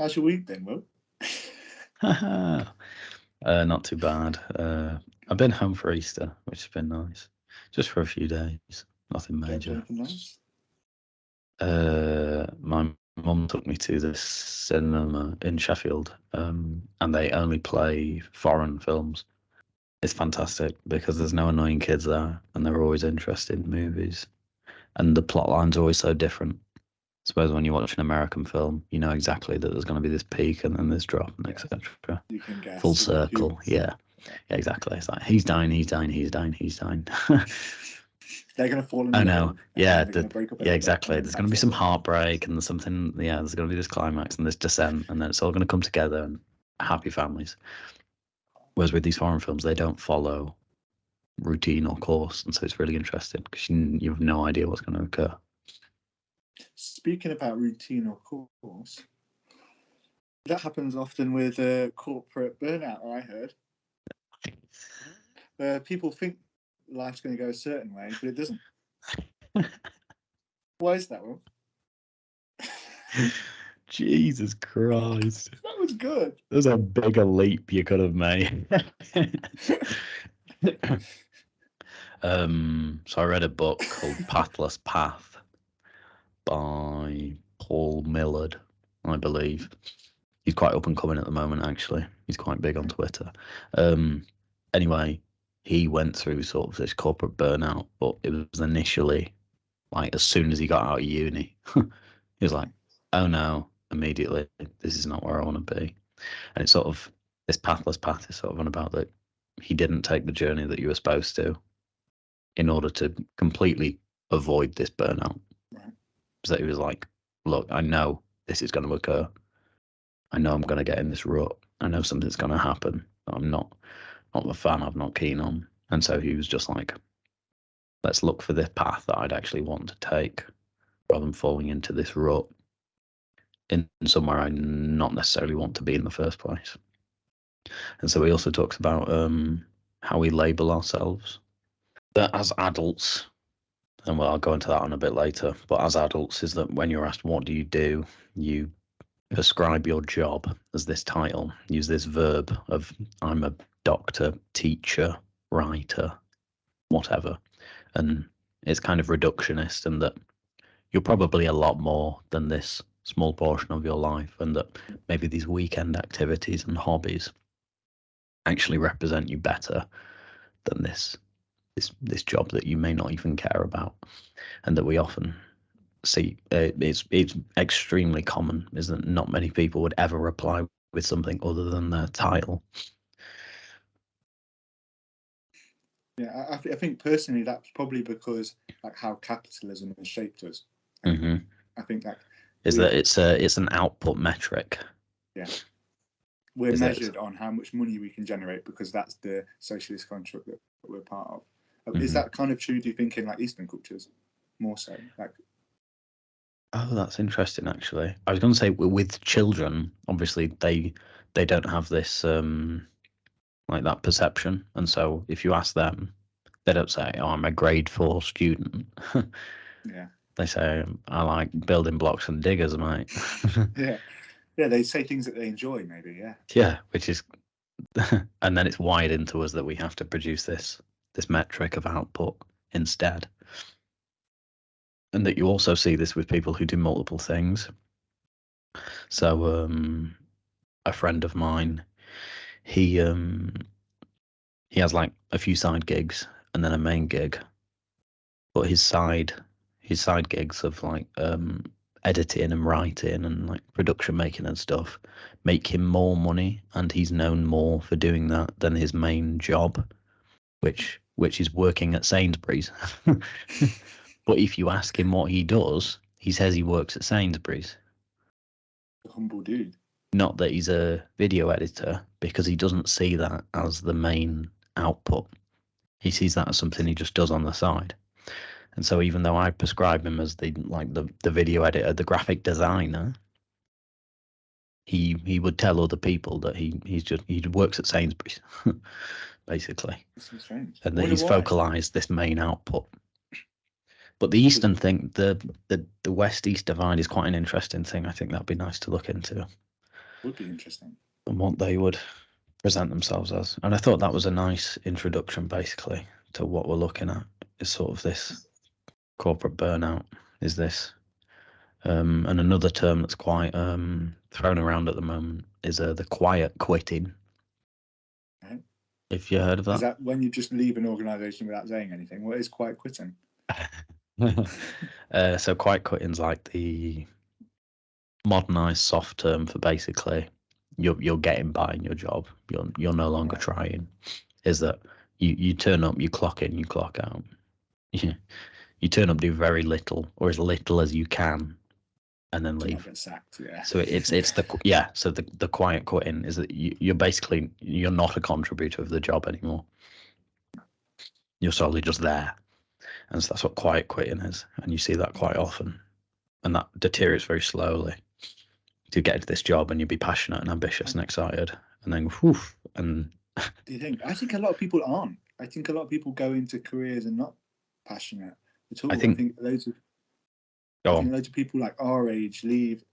How's your week been, Will? Not too bad. I've been home for Easter, which has been nice. Just for a few days. Nothing major. Anything nice? My mum took me to this cinema in Sheffield, and they only play foreign films. It's fantastic because there's no annoying kids there, and they're always interested in movies, and the plot line's always so different. I suppose when you watch an American film, you know exactly that there's going to be this peak and then this drop and etc. You can guess. Full circle, yeah, exactly. It's like he's dying. They're going to fall in I love. know, yeah, Yeah, exactly. There's going to be some heartbreak and there's something, yeah, there's going to be this climax and this descent, and then it's all going to come together and happy families. Whereas with these foreign films, they don't follow routine or course, and so it's really interesting because you have no idea what's going to occur. Speaking about routine or course, that happens often with corporate burnout, I heard. People think life's going to go a certain way, but it doesn't. Why is that, Will? Jesus Christ. That was good. There's a bigger leap you could have made. So I read a book called Pathless Path by Paul Millard, I believe. He's quite up and coming at the moment, actually. He's quite big on Twitter. Anyway, he went through sort of this corporate burnout, but it was initially like as soon as he got out of uni, he was like, oh no, immediately, this is not where I want to be. And it's sort of, this pathless path is sort of on about that he didn't take the journey that you were supposed to in order to completely avoid this burnout. Right. So he was like, look, I know this is going to occur. I know I'm going to get in this rut. I know something's going to happen that I'm not the fan, I'm not keen on. And so he was just like, let's look for this path that I'd actually want to take rather than falling into this rut in somewhere I not necessarily want to be in the first place. And so he also talks about how we label ourselves. That as adults, and well, I'll go into that on a bit later, but as adults is that when you're asked what do, you prescribe your job as this title, use this verb of I'm a doctor, teacher, writer, whatever. And it's kind of reductionist, and that you're probably a lot more than this small portion of your life, and that maybe these weekend activities and hobbies actually represent you better than this job that you may not even care about. And that we often see it's extremely common is that not many people would ever reply with something other than their title. Yeah, I think personally that's probably because like how capitalism has shaped us. Mm-hmm. I think that it's an output metric. Yeah, we're measured on how much money we can generate because that's the socialist construct that we're part of. Mm-hmm. Is that kind of true, do you think, in like Eastern cultures more so? Like, oh, that's interesting. Actually, I was going to say with children, obviously they don't have this like that perception, and so if you ask them, they don't say, "Oh, I'm a grade 4 student." Yeah. They say, "I like building blocks and diggers, mate." Yeah. Yeah, they say things that they enjoy, maybe. Yeah. Yeah, which is, and then it's wired into us that we have to produce this metric of output instead. And that you also see this with people who do multiple things. So a friend of mine, he has like a few side gigs and then a main gig, but his side gigs of like editing and writing and like production making and stuff make him more money, and he's known more for doing that than his main job, which is working at Sainsbury's. But if you ask him what he does, he says he works at Sainsbury's. A humble dude. Not that he's a video editor, because he doesn't see that as the main output. He sees that as something he just does on the side. And so even though I prescribe him as the video editor, the graphic designer, he would tell other people that he works at Sainsbury's, basically. This is strange. And that he's focalized this main output. But the Eastern thing, the West-East divide is quite an interesting thing. I think that'd be nice to look into. Would be interesting. and what they would present themselves as. And I thought that was a nice introduction, basically, to what we're looking at. Is sort of this corporate burnout. Is this, and another term that's quite thrown around at the moment is the quiet quitting. Right? If you heard of that? Is that when you just leave an organisation without saying anything? What is quiet quitting? So quiet quitting's like the modernized soft term for basically you're getting by in your job. You're no longer trying. Is that you turn up, you clock in, you clock out. You turn up, do very little or as little as you can, and then leave. Get sacked, yeah. So it's the So the quiet quitting is that you're basically you're not a contributor of the job anymore. You're solely just there, and so that's what quiet quitting is, and you see that quite often, and that deteriorates very slowly. To get into this job and you'd be passionate and ambitious and excited, and then whew, and. Do you think? I think a lot of people aren't. I think a lot of people go into careers and not passionate at all. I think loads of people like our age leave,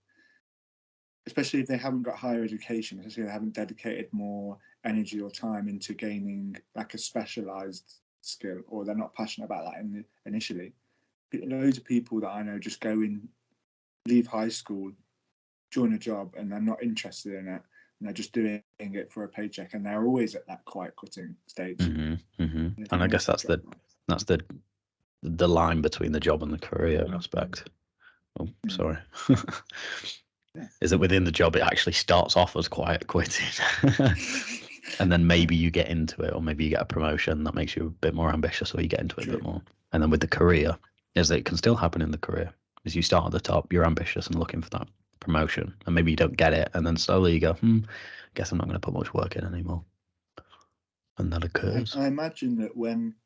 especially if they haven't got higher education, especially if they haven't dedicated more energy or time into gaining like a specialised skill, or they're not passionate about that initially. Loads of people that I know just go in, leave high school, join a job, and they're not interested in it, and they're just doing it for a paycheck, and they're always at that quiet quitting stage. Mm-hmm, mm-hmm. And I guess that's the line between the job and the career aspect. Oh, sorry. Is that within the job it actually starts off as quiet quitting, and then maybe you get into it, or maybe you get a promotion that makes you a bit more ambitious, or you get into it a bit more. And then with the career, is that it can still happen in the career. Is you start at the top, you're ambitious and looking for that promotion, and maybe you don't get it, and then slowly you go, guess I'm not going to put much work in anymore, and that occurs. I imagine that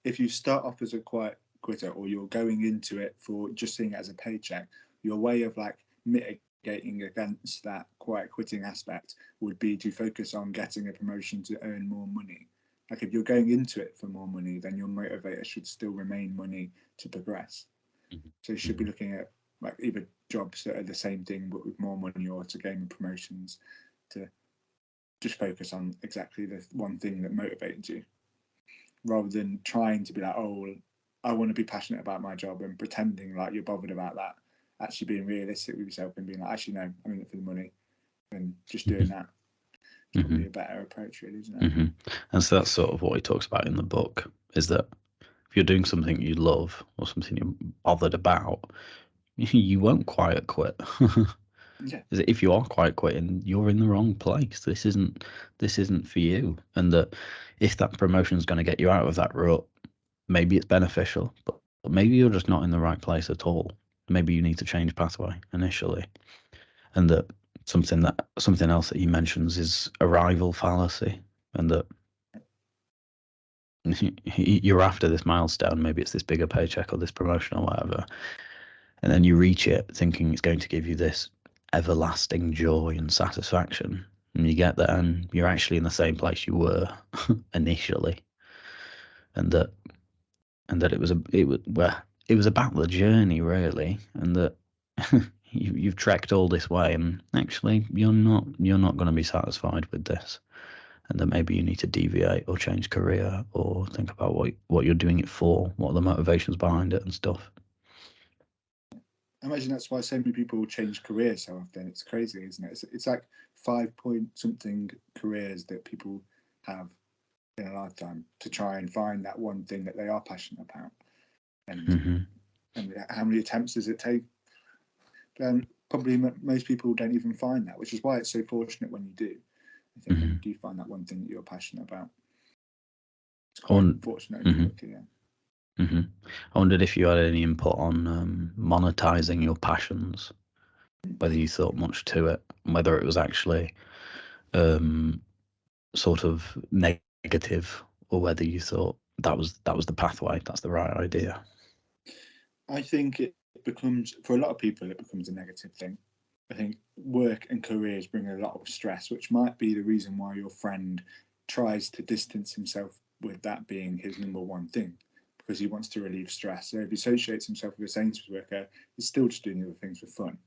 if you start off as a quiet quitter, or you're going into it for just seeing it as a paycheck, your way of like mitigating against that quiet quitting aspect would be to focus on getting a promotion to earn more money. Like if you're going into it for more money, then your motivator should still remain money to progress. Mm-hmm. So you should be looking at like either jobs that are the same thing but with more money, or to gain promotions, to just focus on exactly the one thing that motivates you, rather than trying to be like, oh, I want to be passionate about my job, and pretending like you're bothered about that. Actually being realistic with yourself and being like, actually no, I'm in it for the money, and just doing that. It's probably a better approach, really, isn't it? And so that's sort of what he talks about in the book, is that if you're doing something you love or something you're bothered about, you won't quiet quit. Is that if you are quiet quitting, you're in the wrong place. This isn't for you. And that if that promotion is going to get you out of that rut, maybe it's beneficial, but maybe you're just not in the right place at all. Maybe you need to change pathway initially. And that something else that he mentions is arrival fallacy, and that you're after this milestone, maybe it's this bigger paycheck or this promotion or whatever, and then you reach it thinking it's going to give you this everlasting joy and satisfaction, and you get there and you're actually in the same place you were initially, and that it was about the journey really, and that you've trekked all this way, and actually you're not going to be satisfied with this, and that maybe you need to deviate or change career, or think about what you're doing it for, what are the motivations behind it and stuff. I imagine that's why so many people change careers so often. It's crazy, isn't it? It's like 5-point-something careers that people have in a lifetime to try and find that one thing that they are passionate about. And and how many attempts does it take? Probably most people don't even find that, which is why it's so fortunate when you do. I think when you do find that one thing that you're passionate about. It's quite fortunate. I wondered if you had any input on monetizing your passions, whether you thought much to it, whether it was actually sort of negative, or whether you thought that was the pathway, that's the right idea. I think it becomes, for a lot of people, it becomes a negative thing. I think work and careers bring a lot of stress, which might be the reason why your friend tries to distance himself with that being his number one thing, because he wants to relieve stress. So if he associates himself with a Sainsbury's worker, he's still just doing other things for fun.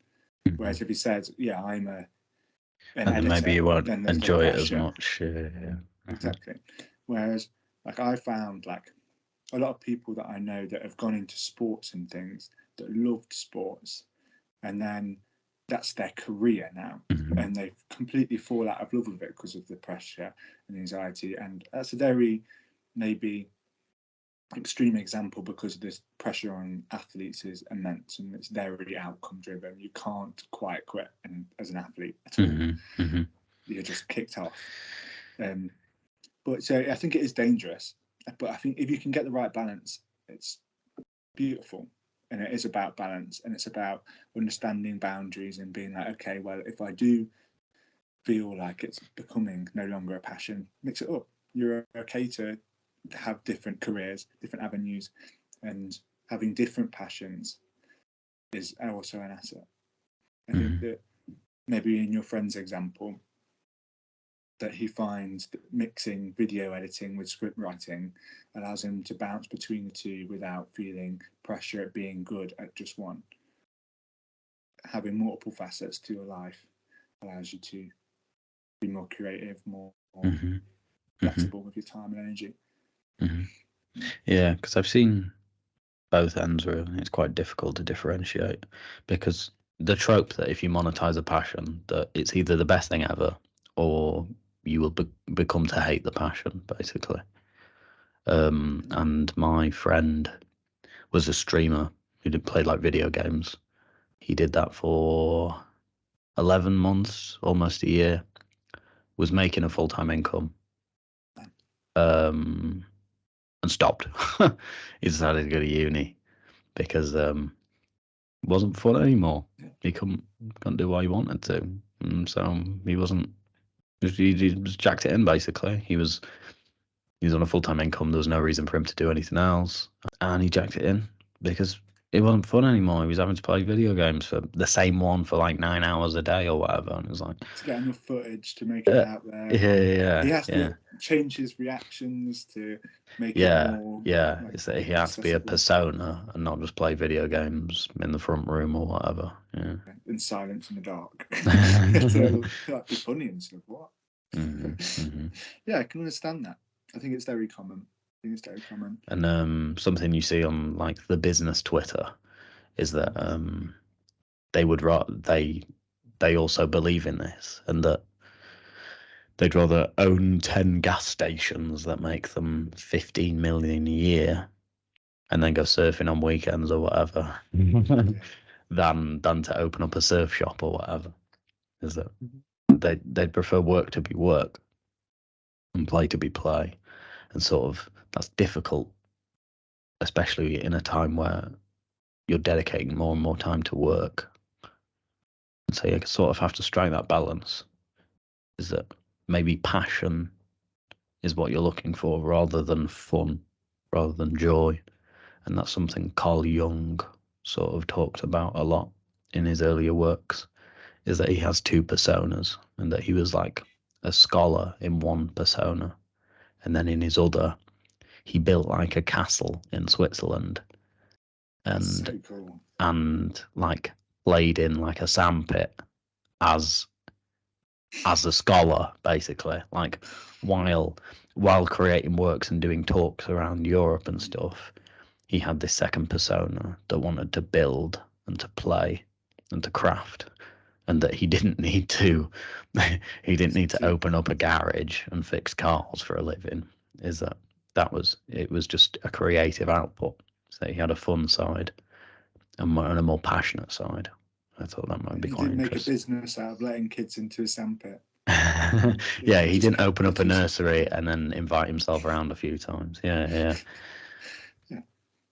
Whereas if he says, yeah, I'm a And then maybe you won't enjoy it as much. Yeah. Exactly. Whereas, like, I found like a lot of people that I know that have gone into sports and things that loved sports, and then that's their career now, and they completely fall out of love with it because of the pressure and anxiety. And that's a very maybe extreme example because of this pressure on athletes is immense, and it's very outcome driven. You can't quite quit as an athlete at all. You're just kicked off. But so I think it is dangerous. But I think if you can get the right balance, it's beautiful. And it is about balance, and it's about understanding boundaries and being like, okay, well, if I do feel like it's becoming no longer a passion, mix it up. You're okay to have different careers, different avenues, and having different passions is also an asset. I think that maybe in your friend's example, that he finds that mixing video editing with script writing allows him to bounce between the two without feeling pressure at being good at just one. Having multiple facets to your life allows you to be more creative, more flexible with your time and energy. Yeah, because I've seen both ends really. It's quite difficult to differentiate, because the trope that if you monetize a passion, that it's either the best thing ever or you will become to hate the passion, basically. And my friend was a streamer who did play like video games. He did that for 11 months, almost a year, was making a full-time income, and stopped. He decided to go to uni because it wasn't fun anymore. He couldn't do what he wanted to, and so he wasn't. He just jacked it in, basically. He was on a full-time income. There was no reason for him to do anything else, and he jacked it in because it wasn't fun anymore. He was having to play video games for the same one for like 9 hours a day or whatever, and it was like to get enough footage to make it out there. Yeah. He has to change his reactions to make it more. Yeah, like, it's that he has to be a persona and not just play video games in the front room or whatever. Yeah. In silence in the dark. So that'd be funny and stuff. What? Yeah, I can understand that. I think it's very common. And something you see on like the business Twitter is that they also believe in this, and that they'd rather own 10 gas stations that make them 15 million a year and then go surfing on weekends or whatever than to open up a surf shop or whatever. Is that they'd prefer work to be work and play to be play, and sort of that's difficult, especially in a time where you're dedicating more and more time to work. And so you sort of have to strike that balance. Is that maybe passion is what you're looking for rather than fun, rather than joy. And that's something Carl Jung sort of talked about a lot in his earlier works, is that he has two personas, and that he was like a scholar in one persona, and then in his other he built like a castle in Switzerland, and so cool. And like played in like a sandpit as a scholar, basically, like while creating works and doing talks around Europe and stuff. He had this second persona that wanted to build and to play and to craft, and that he didn't need to open up a garage and fix cars for a living. It was just a creative output. So he had a fun side and a more passionate side. I thought that might be quite interesting. He didn't make a business out of letting kids into a sandpit. Yeah, he didn't open up a nursery and then invite himself around a few times. Yeah.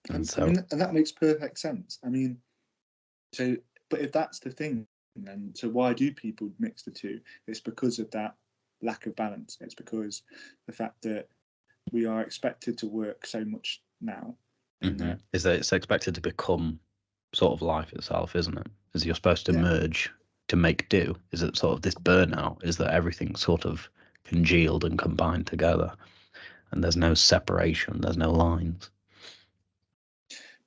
And that makes perfect sense. I mean, but if that's the thing, then so why do people mix the two? It's because of that lack of balance. It's because the fact that we are expected to work so much now. Is that it's expected to become sort of life itself, isn't it? Is you're supposed to merge to make do? Is it sort of this burnout? Is that everything's sort of congealed and combined together, and there's no separation, there's no lines?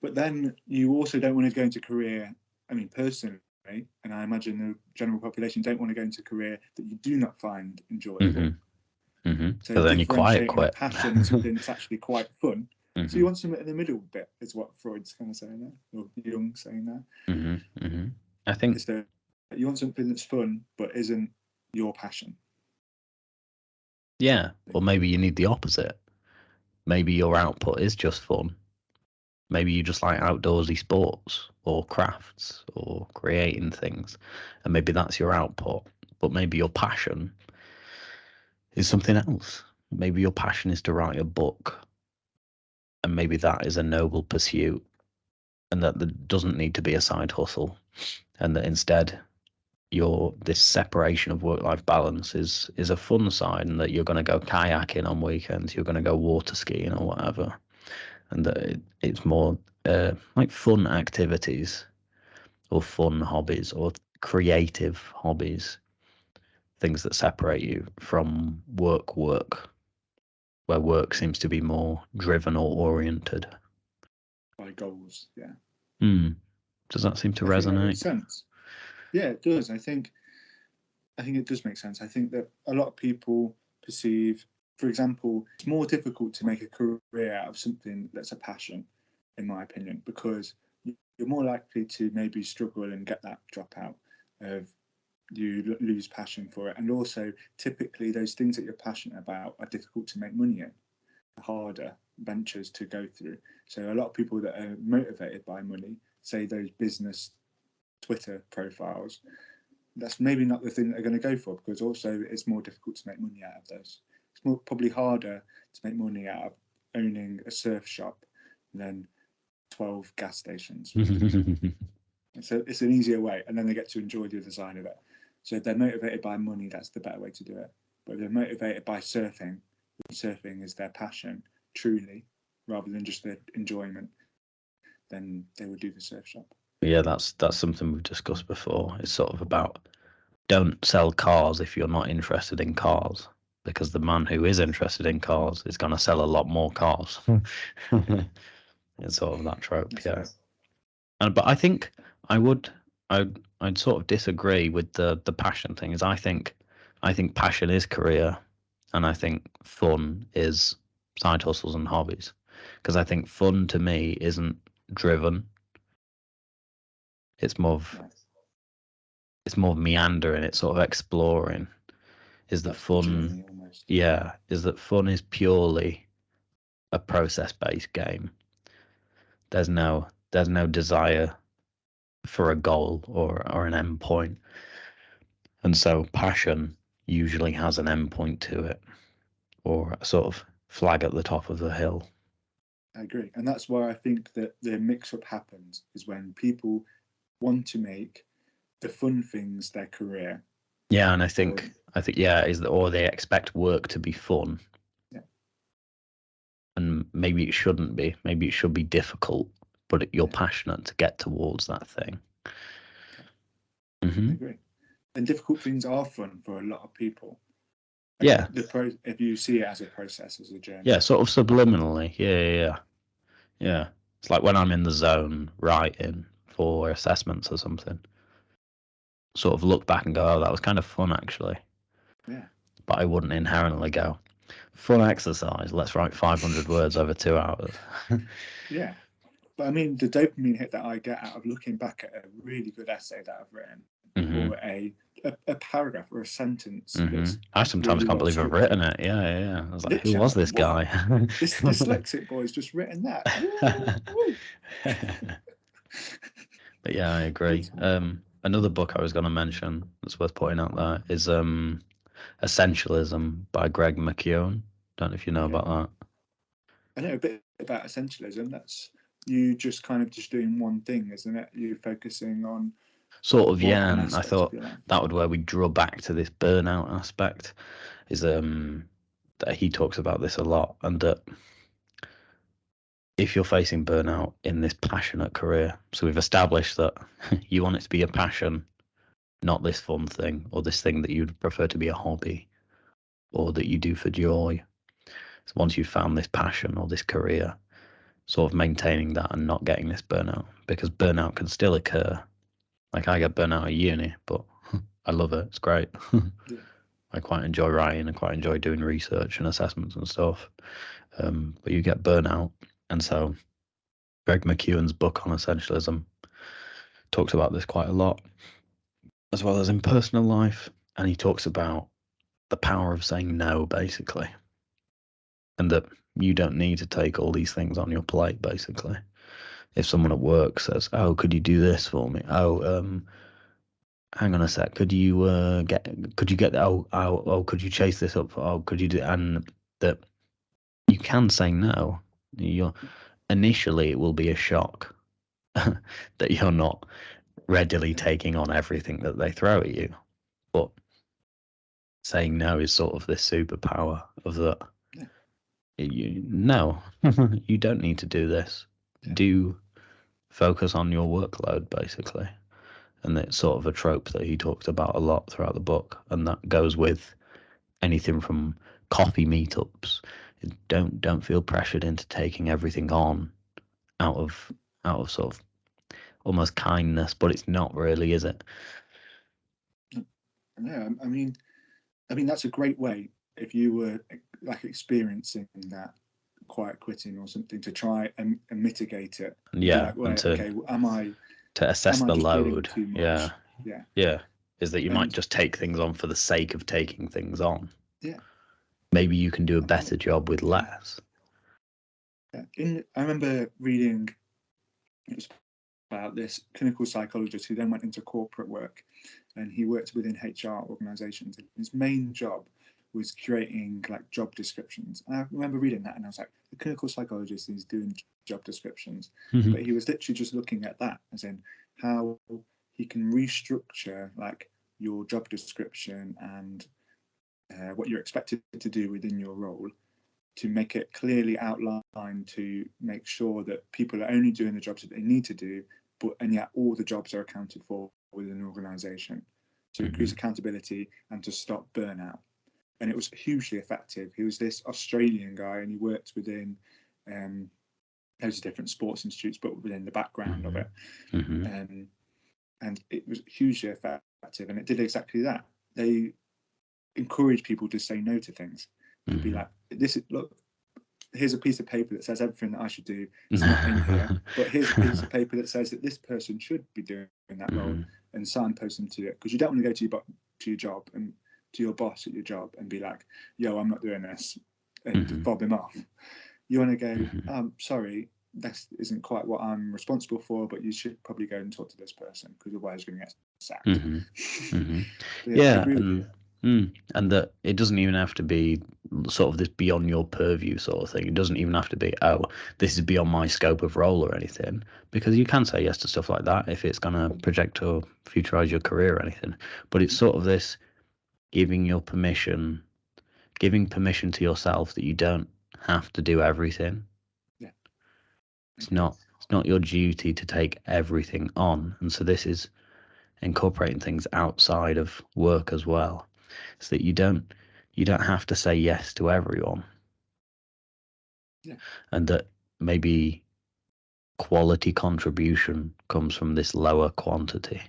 But then you also don't want to go into career. I mean, personally, and I imagine the general population don't want to go into a career that you do not find enjoyable. So But then you quiet differentiating a quit. passion and something that's actually quite fun. Mm-hmm. So you want something in the middle bit, is what Freud's kind of saying there, or Jung saying there. I think is that you want something that's fun but isn't your passion. Yeah, or maybe you need the opposite. Maybe your output is just fun. Maybe you just like outdoorsy sports or crafts or creating things, and maybe that's your output. But maybe your passion is something else. Maybe your passion is to write a book, and maybe that is a noble pursuit, and that there doesn't need to be a side hustle, and that instead this separation of work-life balance is a fun side, and that you're going to go kayaking on weekends, you're going to go water skiing or whatever, and that it's more like fun activities or fun hobbies or creative hobbies, things that separate you from work, where work seems to be more driven or oriented by goals. Yeah. Does that seem to I think that resonate? makes sense. Yeah, it does. I think it does make sense. I think that a lot of people perceive, for example, it's more difficult to make a career out of something that's a passion, in my opinion, because you're more likely to maybe struggle and get that dropout of you lose passion for it. And also, typically, those things that you're passionate about are difficult to make money in, harder ventures to go through. So a lot of people that are motivated by money, say those business Twitter profiles, that's maybe not the thing that they're going to go for, because also it's more difficult to make money out of those. It's probably harder to make money out of owning a surf shop than 12 gas stations. So it's an easier way, and then they get to enjoy the design of it. So if they're motivated by money, that's the better way to do it. But if they're motivated by surfing is their passion, truly, rather than just their enjoyment, then they would do the surf shop. Yeah, that's something we've discussed before. It's sort of about, don't sell cars if you're not interested in cars, because the man who is interested in cars is going to sell a lot more cars. It's sort of that trope, yeah. But I think I'd sort of disagree with the passion thing. Is I think passion is career, and I think fun is side hustles and hobbies, because I think fun to me isn't driven. It's more of meandering. It's sort of exploring. Is that fun? Yeah, is that fun is purely a process-based game. There's no desire for a goal or an end point, and so passion usually has an end point to it, or a sort of flag at the top of the hill. I agree, and that's why I think that the mix-up happens, is when people want to make the fun things their career. Yeah, and I think is that, or they expect work to be fun. Yeah. And maybe it shouldn't be. Maybe it should be difficult, but you're passionate to get towards that thing. I agree. And difficult things are fun for a lot of people. Yeah. If you see it as a process, as a journey. Yeah, sort of subliminally. Yeah. It's like when I'm in the zone writing for assessments or something, sort of look back and go, oh, that was kind of fun actually. Yeah. But I wouldn't inherently go, fun exercise, let's write 500 words over 2 hours. Yeah. But I mean, the dopamine hit that I get out of looking back at a really good essay that I've written, or a paragraph or a sentence. I sometimes can't believe I've written it. Yeah. I was like, who was this guy? This dyslexic boy's just written that. But yeah, I agree. Another book I was going to mention that's worth pointing out there is Essentialism by Greg McKeown. Don't know if you know about that. I know a bit about essentialism. That's you just kind of just doing one thing, isn't it? You're focusing on sort of, yeah. And I thought that would where we draw back to this burnout aspect, is that he talks about this a lot, and that if you're facing burnout in this passionate career, so we've established that you want it to be a passion, not this fun thing or this thing that you'd prefer to be a hobby or that you do for joy. So once you've found this passion or this career, sort of maintaining that and not getting this burnout, because burnout can still occur Like, I get burnt out at uni, but I love it. It's great. Yeah. I quite enjoy writing. I quite enjoy doing research and assessments and stuff. But you get burnt out. And so Greg McKeown's book on essentialism talks about this quite a lot, as well as in personal life. And he talks about the power of saying no, basically. And that you don't need to take all these things on your plate, basically. If someone at work says, "Oh, could you do this for me? Oh, hang on a sec. Could you get could you chase this up? Oh, could you do?" And that you can say no. Initially it will be a shock that you're not readily taking on everything that they throw at you, but saying no is sort of this superpower of that. No, you don't need to do this. Do focus on your workload, basically. And it's sort of a trope that he talks about a lot throughout the book, and that goes with anything from coffee meetups. Don't feel pressured into taking everything on out of sort of almost kindness, but it's not really, is it? Yeah, I mean that's a great way if you were like experiencing that quiet quitting or something to try and mitigate it. Yeah, like, and to okay, am I to assess the load? Too much? Yeah. Is that you might just take things on for the sake of taking things on. Yeah. Maybe you can do a better job with less. Yeah. I remember reading it was about this clinical psychologist who then went into corporate work, and he worked within HR organizations. His main job was creating like job descriptions. And I remember reading that and I was like, the clinical psychologist is doing job descriptions. Mm-hmm. But he was literally just looking at that as in how he can restructure like your job description and what you're expected to do within your role to make it clearly outlined, to make sure that people are only doing the jobs that they need to do, and yet all the jobs are accounted for within an organization, to increase accountability and to stop burnout. And it was hugely effective. He was this Australian guy, and he worked within loads of different sports institutes, but within the background of it. And it was hugely effective, and it did exactly that. They encourage people to say no to things. To be like, look, here's a piece of paper that says everything that I should do. It's not in here, but here's a piece of paper that says that this person should be doing that role, and signpost them to it, because you don't want to go to your job and to your boss at your job and be like, "Yo, I'm not doing this," and fob him off. You want to go, "Sorry, this isn't quite what I'm responsible for, but you should probably go and talk to this person, because otherwise you're going to get sacked." Yeah. And that it doesn't even have to be sort of this beyond your purview sort of thing. It doesn't even have to be, "Oh, this is beyond my scope of role" or anything, because you can say yes to stuff like that if it's going to project or futurize your career or anything. But it's sort of this giving permission to yourself that you don't have to do everything. Yeah. It's not your duty to take everything on. And so this is incorporating things outside of work as well, so that you don't have to say yes to everyone. Yeah. And that maybe quality contribution comes from this lower quantity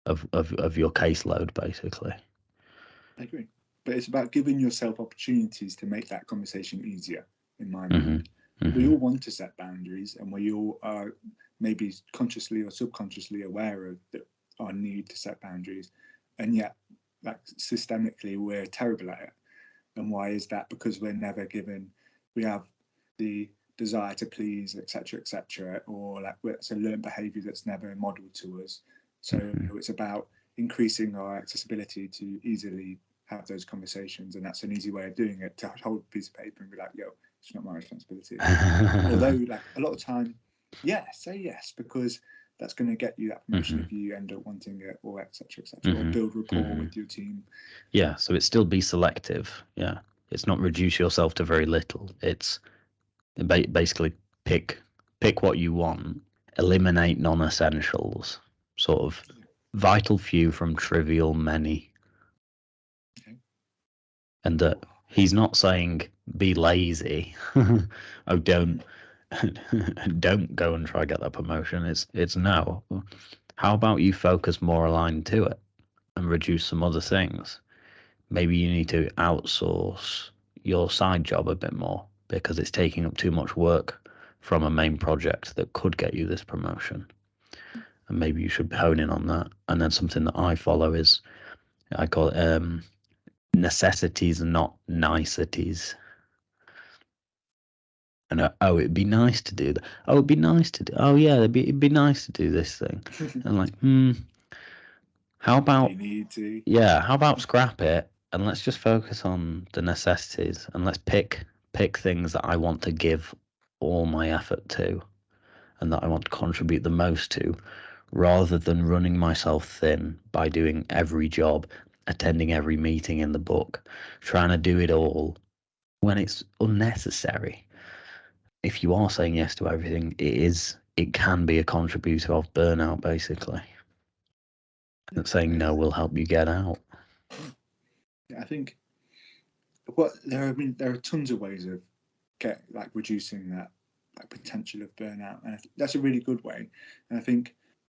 of your caseload, basically. I agree. But it's about giving yourself opportunities to make that conversation easier, in my mind. We all want to set boundaries, and we all are maybe consciously or subconsciously aware of our need to set boundaries, and yet like systemically we're terrible at it. And why is that? Because we're never given, we have the desire to please, etc., or like it's a learned behavior that's never modeled to us. So it's about increasing our accessibility to easily have those conversations, and that's an easy way of doing it, to hold a piece of paper and be like, "Yo, it's not my responsibility." Although like a lot of time, say yes, because that's going to get you that promotion if you end up wanting it, or etc., or build rapport with your team. Yeah, so it's still be selective. Yeah, it's not reduce yourself to very little. It's basically pick what you want, eliminate non-essentials, sort of vital few from trivial many. Okay. And that he's not saying be lazy. Oh, don't go and try get that promotion. It's no. How about you focus more aligned to it and reduce some other things? Maybe you need to outsource your side job a bit more because it's taking up too much work from a main project that could get you this promotion. And maybe you should hone in on that. And then something that I follow is, I call it necessities, not niceties. And oh, it'd be nice to do that. Oh, it'd be nice to do. Oh, yeah, it'd be nice to do this thing. And like, how about You need to. yeah, how about scrap it and let's just focus on the necessities and let's pick things that I want to give all my effort to and that I want to contribute the most to, rather than running myself thin by doing every job, attending every meeting in the book, trying to do it all when it's unnecessary. If you are saying yes to everything, it can be a contributor of burnout, basically. And saying no will help you get out. Yeah, I think there are tons of ways of reducing that potential of burnout, and I think that's a really good way. And I think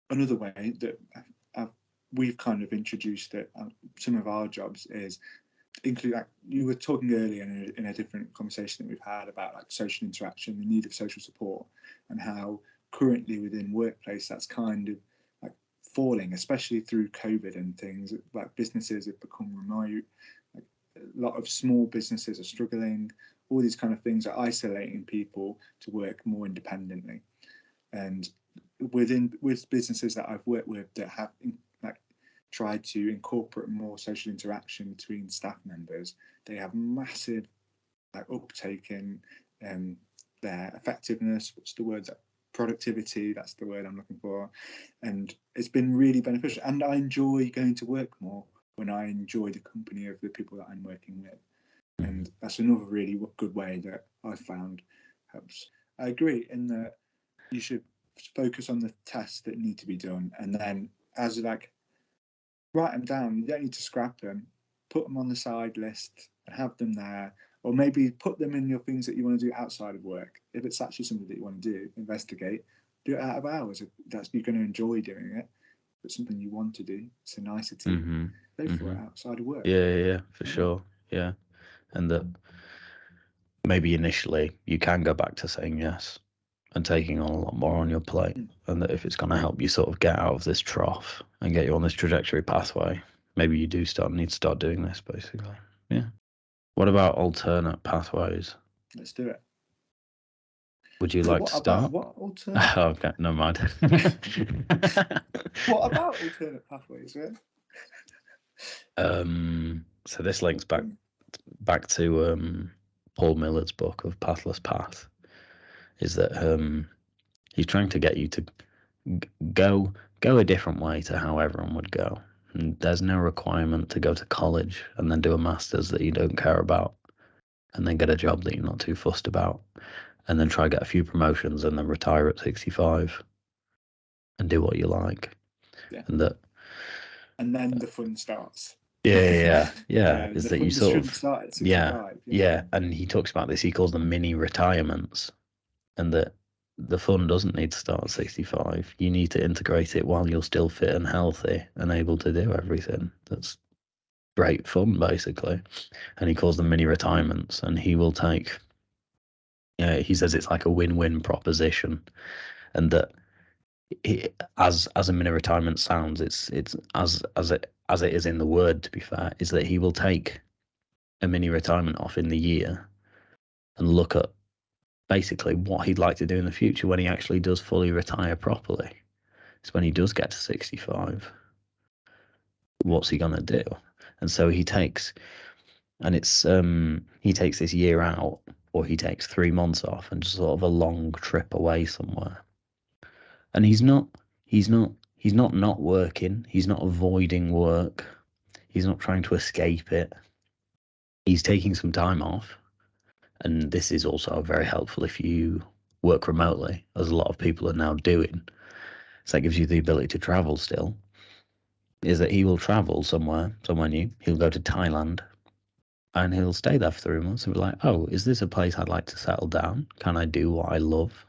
another way that we've kind of introduced it some of our jobs is include, like you were talking earlier in a different conversation that we've had about like social interaction, the need of social support, and how currently within workplace that's kind of like falling, especially through COVID and things. Like businesses have become remote, like a lot of small businesses are struggling. All these kind of things are isolating people to work more independently. And with businesses that I've worked with that have tried to incorporate more social interaction between staff members, they have massive uptake in their effectiveness. What's the word? Productivity, that's the word I'm looking for. And it's been really beneficial. And I enjoy going to work more when I enjoy the company of the people that I'm working with. And that's another really good way that I've found helps. I agree in that you should focus on the tasks that need to be done, and then as write them down. You don't need to scrap them. Put them on the side list and have them there, or maybe put them in your things that you want to do outside of work. If it's actually something that you want to do, investigate. Do it out of hours. If that's you're going to enjoy doing it. If it's something you want to do, it's a nicety. Go for it outside of work. Yeah, for sure. Yeah, and that maybe initially you can go back to saying yes and taking on a lot more on your plate, and that if it's going to help you sort of get out of this trough and get you on this trajectory pathway, maybe you do need to start doing this, basically. Yeah. What about alternate pathways? Let's do it. Would you like to start? What alternate? Oh, okay, no mind. What about alternate pathways? So this links back to Paul Millard's book of Pathless Path. Is that he's trying to get you to go a different way to how everyone would go. And there's no requirement to go to college and then do a master's that you don't care about, and then get a job that you're not too fussed about, and then try get a few promotions and then retire at 65 and do what you like. Yeah. And then the fun starts. Yeah. Is that you sort of start at 65. Yeah, and he talks about this. He calls them mini retirements, and that the fun doesn't need to start at 65. You need to integrate it while you're still fit and healthy and able to do everything. That's great fun, basically. And he calls them mini retirements, and he will take. Yeah, he says it's like a win-win proposition, and that as a mini retirement sounds, it's as it is in the word. To be fair, is that he will take a mini retirement off in the year and look at basically what he'd like to do in the future when he actually does fully retire properly. It's when he does get to 65. What's he gonna do? And so he takes this year out, or he takes 3 months off and just sort of a long trip away somewhere. And he's not working. He's not avoiding work. He's not trying to escape it. He's taking some time off. And this is also very helpful if you work remotely, as a lot of people are now doing. So that gives you the ability to travel still. Is that he will travel somewhere new. He'll go to Thailand and he'll stay there for 3 months and be like, oh, is this a place I'd like to settle down? Can I do what I love?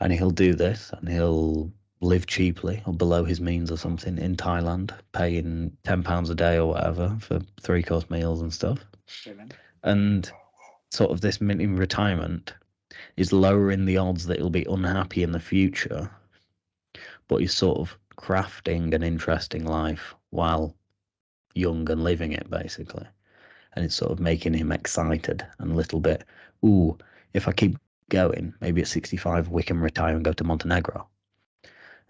And he'll do this, and he'll live cheaply or below his means or something in Thailand, paying £10 a day or whatever for 3-course meals and stuff. Brilliant. And sort of this mini retirement is lowering the odds that he'll be unhappy in the future, but he's sort of crafting an interesting life while young and living it, basically. And it's sort of making him excited and a little bit, ooh, if I keep going, maybe at 65 we can retire and go to Montenegro.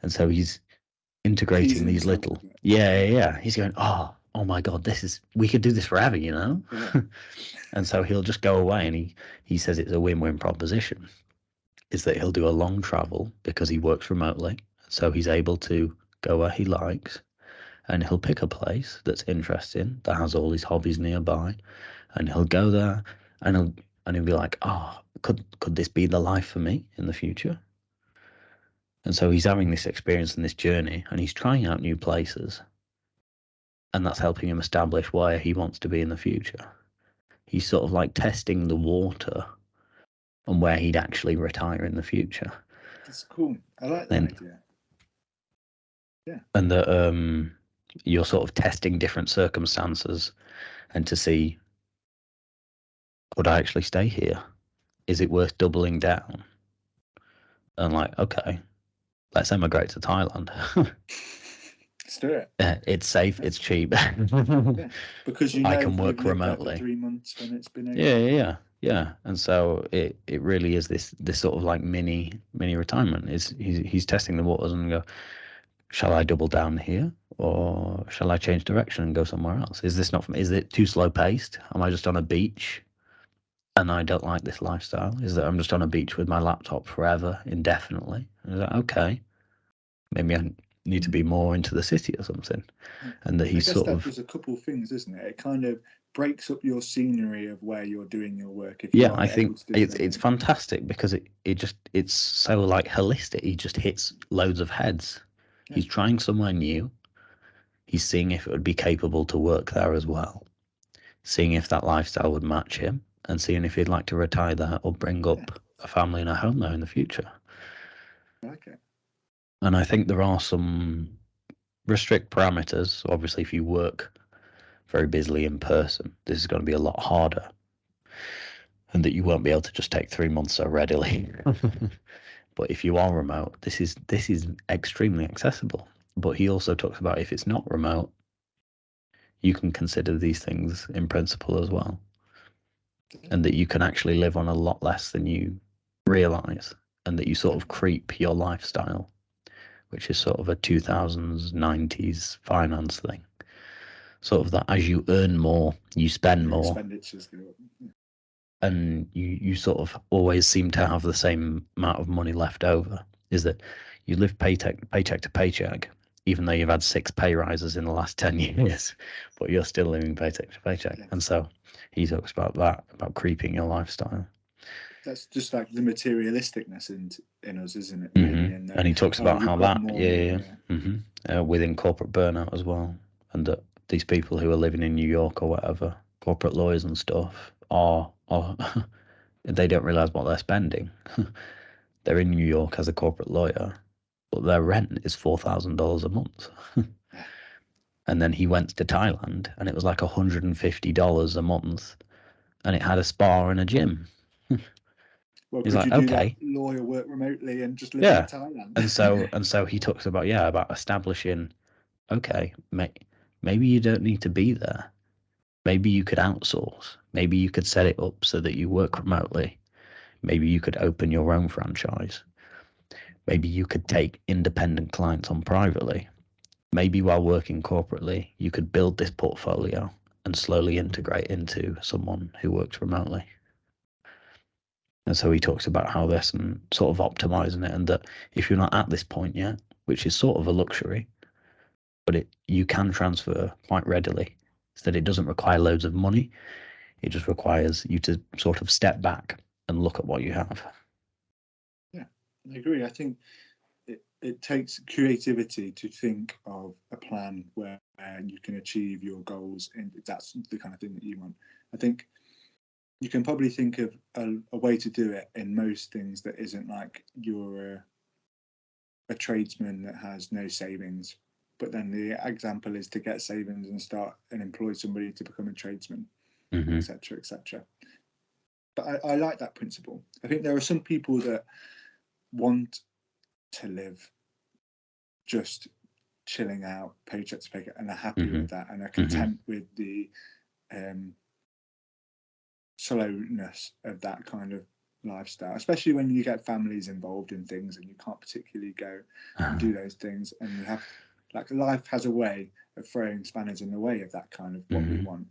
And so he's integrating Teasing these himself little, with it. yeah. He's going, oh my God, we could do this forever, you know? Yeah. And so he'll just go away, and he says it's a win-win proposition, is that he'll do a long travel because he works remotely. So he's able to go where he likes, and he'll pick a place that's interesting, that has all his hobbies nearby, and he'll go there, and he'll be like, oh, could this be the life for me in the future? And so he's having this experience and this journey, and he's trying out new places, and that's helping him establish where he wants to be in the future. He's sort of like testing the water on where he'd actually retire in the future. That's cool. I like that idea. Yeah. And that you're sort of testing different circumstances and to see, would I actually stay here? Is it worth doubling down? And like, okay, let's emigrate to Thailand. Let's do it. It's safe, it's cheap. Yeah. Because you know I can work you've lived there remotely. for 3 months when it's been okay. Yeah. And so it really is this sort of like mini retirement. He's testing the waters and go, shall I double down here, or shall I change direction and go somewhere else? Is this not for me? Is it too slow paced? Am I just on a beach and I don't like this lifestyle? Is that I'm just on a beach with my laptop forever, indefinitely? Is that okay? Maybe I need to be more into the city or something. And that he's sort of, there's a couple of things, isn't it? It kind of breaks up your scenery of where you're doing your work. I think it's fantastic because it's so like holistic. He just hits loads of heads. Yeah. He's trying somewhere new. He's seeing if it would be capable to work there as well, seeing if that lifestyle would match him, and seeing if he'd like to retire there or bring up a family and a home there in the future. Okay. And I think there are some restrict parameters. Obviously, if you work very busily in person, this is going to be a lot harder, and that you won't be able to just take 3 months so readily. But if you are remote, this is extremely accessible. But he also talks about if it's not remote, you can consider these things in principle as well, and that you can actually live on a lot less than you realize, and that you sort of creep your lifestyle, which is sort of a 2000s 90s finance thing, sort of that as you earn more you spend more, expenditures go up. And you sort of always seem to have the same amount of money left over. Is that you live paycheck to paycheck, even though you've had 6 pay rises in the last 10 years, but you're still living paycheck to paycheck. Yes. And so he talks about that, about creeping your lifestyle. That's just like the materialisticness in us, isn't it? Really? And he talks about how that, within corporate burnout as well, and that these people who are living in New York or whatever, corporate lawyers and stuff, are they don't realize what they're spending. They're in New York as a corporate lawyer, but their rent is $4,000 a month. And then he went to Thailand, and it was like $150 a month, and it had a spa and a gym. Well, he's like, okay, lawyer work remotely and just live in Thailand. and so he talks about about establishing, okay, maybe you don't need to be there. Maybe you could outsource. Maybe you could set it up so that you work remotely. Maybe you could open your own franchise. Maybe you could take independent clients on privately. Maybe while working corporately, you could build this portfolio and slowly integrate into someone who works remotely. And so he talks about how this and sort of optimizing it, and that if you're not at this point yet, which is sort of a luxury, but you can transfer quite readily, so that it doesn't require loads of money. It just requires you to sort of step back and look at what you have. Yeah, I agree. I think it takes creativity to think of a plan where you can achieve your goals, and that's the kind of thing that you want. I think you can probably think of a way to do it in most things that isn't like you're a tradesman that has no savings, but then the example is to get savings and start and employ somebody to become a tradesman, etc., etc. But I like that principle. I think there are some people that want to live just chilling out, paycheck to paycheck, and are happy with that, and are content with the slowness of that kind of lifestyle, especially when you get families involved in things and you can't particularly go and do those things, and you have, like, life has a way of throwing spanners in the way of that kind of what we want,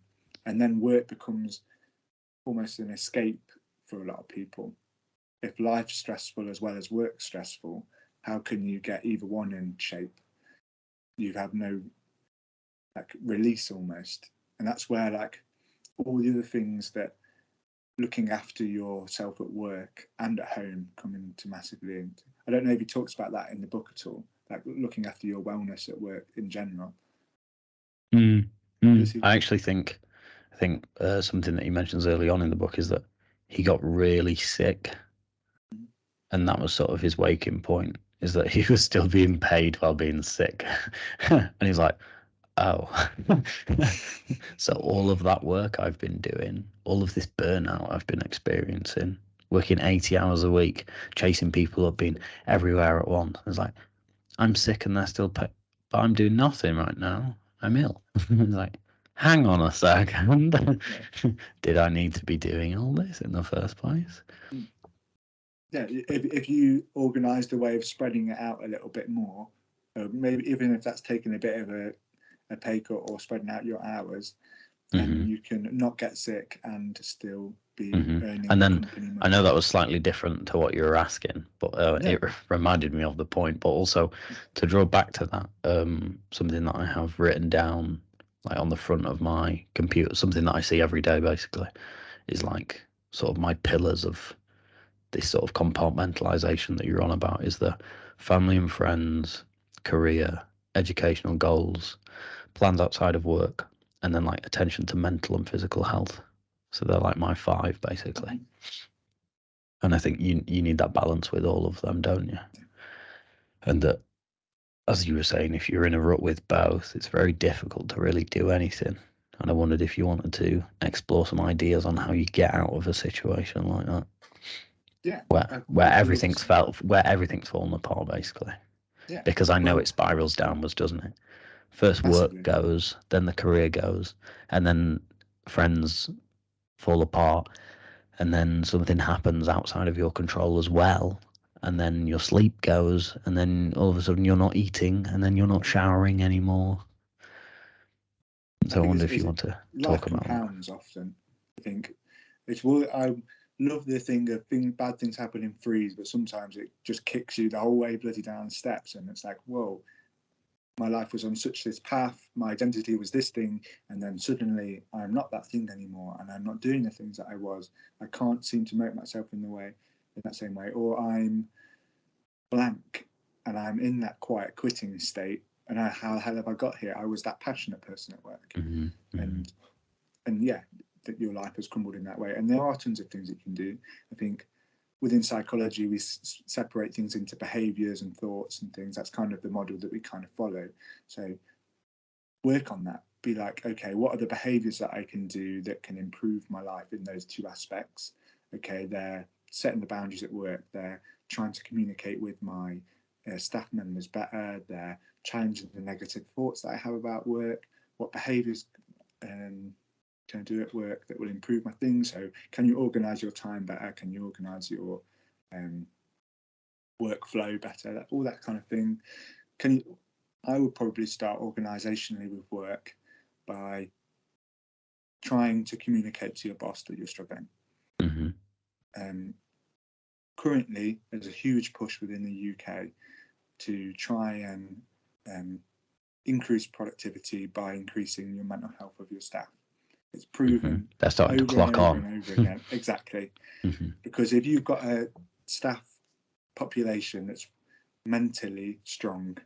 and then work becomes almost an escape for a lot of people. If life's stressful as well as work stressful, how can you get either one in shape? You have no, like, release almost, and that's where, like, all the other things that looking after yourself at work and at home come into massively into. I don't know if he talks about that in the book at all, like looking after your wellness at work in general. I actually think something that he mentions early on in the book is that he got really sick, and that was sort of his waking point, is that he was still being paid while being sick. And he's like, oh, so all of that work I've been doing, all of this burnout I've been experiencing, working 80 hours a week, chasing people up, being everywhere at once. It's like, I'm sick and they're still but I'm doing nothing right now. I'm ill. It's like, hang on a second. Did I need to be doing all this in the first place? Yeah, if you organised a way of spreading it out a little bit more, maybe even if that's taking a bit of a pay cut or spreading out your hours, then you can not get sick and still be earning. And then I know that was slightly different to what you were asking, but it reminded me of the point. But also to draw back to that, something that I have written down, like on the front of my computer, something that I see every day basically, is like sort of my pillars of this sort of compartmentalization that you're on about, is the family and friends, career, educational goals, plans outside of work, and then like attention to mental and physical health. So they're like my 5 basically. And I think you need that balance with all of them, don't you? And that, as you were saying, if you're in a rut with both, it's very difficult to really do anything. And I wondered if you wanted to explore some ideas on how you get out of a situation like that. Yeah. Where everything's fallen apart basically. Yeah. Because I know it spirals downwards, doesn't it? First work goes, then the career goes, and then friends fall apart, and then something happens outside of your control as well, and then your sleep goes, and then all of a sudden you're not eating, and then you're not showering anymore. So I wonder if you want to talk about that. Life compounds often. I think I love the thing of bad things happen in threes, but sometimes it just kicks you the whole way bloody down steps, and it's like, whoa, my life was on such this path, my identity was this thing, and then suddenly I'm not that thing anymore, and I'm not doing the things that I was. I can't seem to make myself in that same way, or I'm blank, and I'm in that quiet quitting state, and how the hell have I got here? I was that passionate person at work, and yeah, that your life has crumbled in that way. And there are tons of things you can do. I think within psychology, we separate things into behaviors and thoughts and things. That's kind of the model that we kind of follow. So work on that. Be like, okay, what are the behaviors that I can do that can improve my life in those 2 aspects? Okay, they're setting the boundaries at work. They're trying to communicate with my staff members better. They're challenging the negative thoughts that I have about work. What behaviors can I do at work that will improve my things? So can you organise your time better? Can you organise your workflow better? All that kind of thing. I would probably start organisationally with work by trying to communicate to your boss that you're struggling. Currently, there's a huge push within the UK to try and increase productivity by increasing your mental health of your staff. It's proven. They're starting to clock on. And over again. Exactly. Because if you've got a staff population that's mentally strong,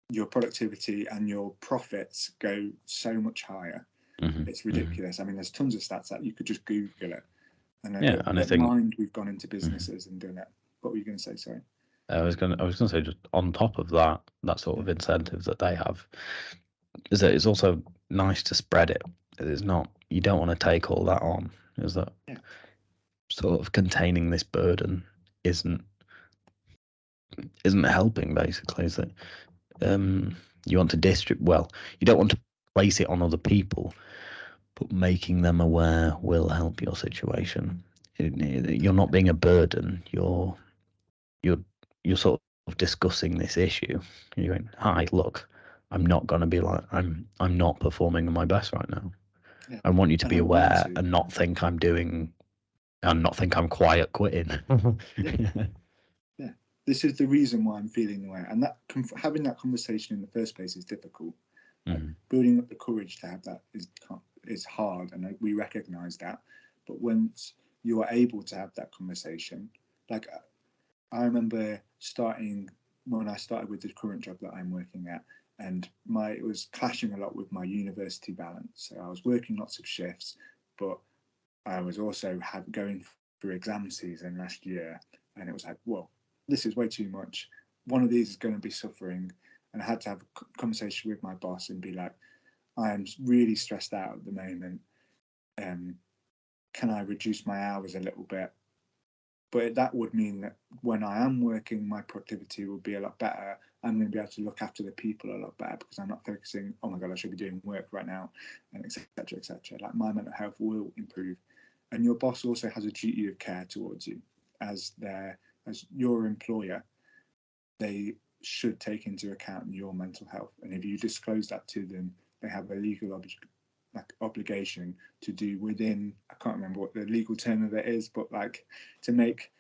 your productivity and your profits go so much higher. It's ridiculous. I mean, there's tons of stats that you could just Google it. And I think we've gone into businesses and done it. What were you going to say? Sorry. I was gonna say, just on top of that sort of incentive that they have, is that it's also nice to spread it. It's not, you don't want to take all that on. Is that sort of containing this burden isn't helping, basically. Is that you want to you don't want to place it on other people, but making them aware will help your situation. You're not being a burden. You're sort of discussing this issue. You're going, hi, look, I'm not going to be like, I'm not performing at my best right now. Yeah. I want you to be aware and not think I'm quiet quitting. Yeah. This is the reason why I'm feeling aware, and that having that conversation in the first place is difficult. Building up the courage to have that is hard, and we recognise that. But once you are able to have that conversation, like I remember when I started with the current job that I'm working at, and it was clashing a lot with my university balance. So I was working lots of shifts, but I was also going through exam season last year, and it was like, well, this is way too much. One of these is going to be suffering. And I had to have a conversation with my boss and be like, I'm really stressed out at the moment. Can I reduce my hours a little bit? But that would mean that when I am working, my productivity will be a lot better. I'm going to be able to look after the people a lot better because I'm not focusing, oh my God, I should be doing work right now, and et cetera, et cetera. Like my mental health will improve. And your boss also has a duty of care towards you as your employer. They should take into account your mental health. And if you disclose that to them, they have a legal obligation to do within, I can't remember what the legal term of it is, but like to make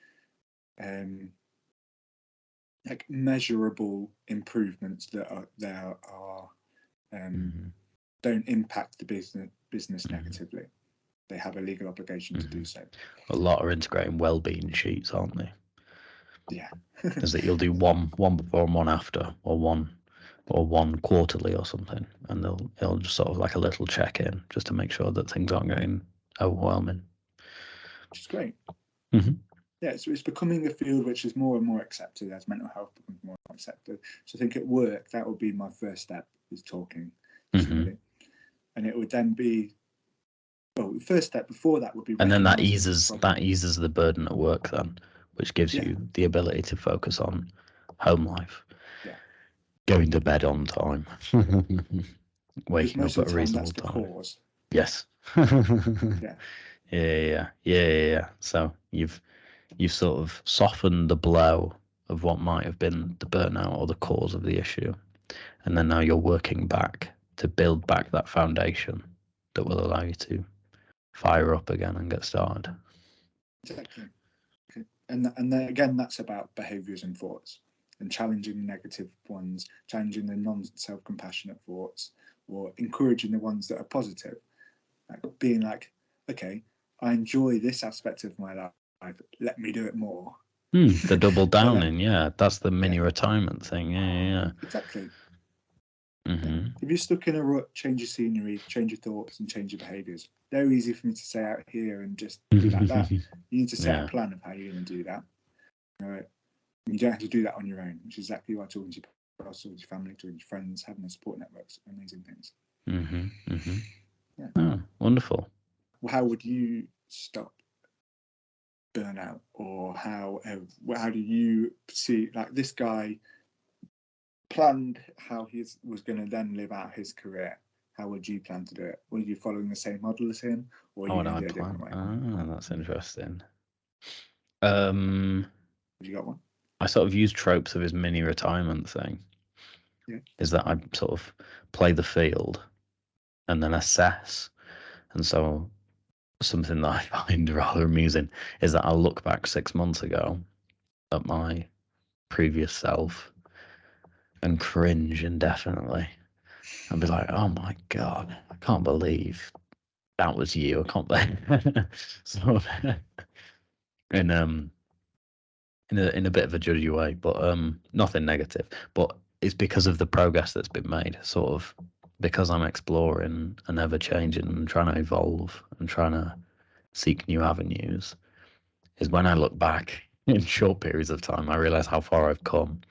like measurable improvements that don't impact the business negatively. They have a legal obligation to do so. A lot are integrating well-being sheets, aren't they? Yeah. Is that you'll do one before and one after, or one quarterly or something, and it'll just sort of like a little check-in just to make sure that things aren't getting overwhelming. Which is great. Mm-hmm. Yeah, it's becoming a field which is more and more accepted as mental health becomes more accepted. So I think at work that would be my first step, is talking to somebody, and it would then be, well, the first step before that would be, and then that eases the burden at work then, which gives you the ability to focus on home life. Yeah. Going to bed on time. Waking up at a reasonable time. Cause. Yes. Yeah. So you've sort of softened the blow of what might have been the burnout or the cause of the issue. And then now you're working back to build back that foundation that will allow you to fire up again and get started. Exactly. Okay. And then again, that's about behaviours and thoughts, and challenging the negative ones, challenging the non-self-compassionate thoughts, or encouraging the ones that are positive. Like being like, okay, I enjoy this aspect of my life, let me do it more. The double downing, that's the mini retirement thing. Yeah. Exactly. Mm-hmm. If you're stuck in a rut, change your scenery, change your thoughts, and change your behaviours. Very easy for me to say out here and just do like that. You need to set a plan of how you're going to do that. You don't have to do that on your own, which is exactly why talking to your boss, talking to your family, talking to your friends, having a support network's amazing things. Yeah. Oh, wonderful. Well, how would you stop burnout, or how do you see, like, this guy planned how he was going to then live out his career? How would you plan to do it? Were you following the same model as him, or you going to do it a different way? That's interesting. Have you got one? I sort of use tropes of his mini retirement thing. Yeah. Is that I sort of play the field and then assess. And so something that I find rather amusing is that I'll look back 6 months ago at my previous self and cringe indefinitely and be like, oh my God, I can't believe that was you. I can't believe so in a bit of a judgy way, but nothing negative. But it's because of the progress that's been made, sort of because I'm exploring and ever changing and trying to evolve and trying to seek new avenues, is when I look back in short periods of time, I realize how far I've come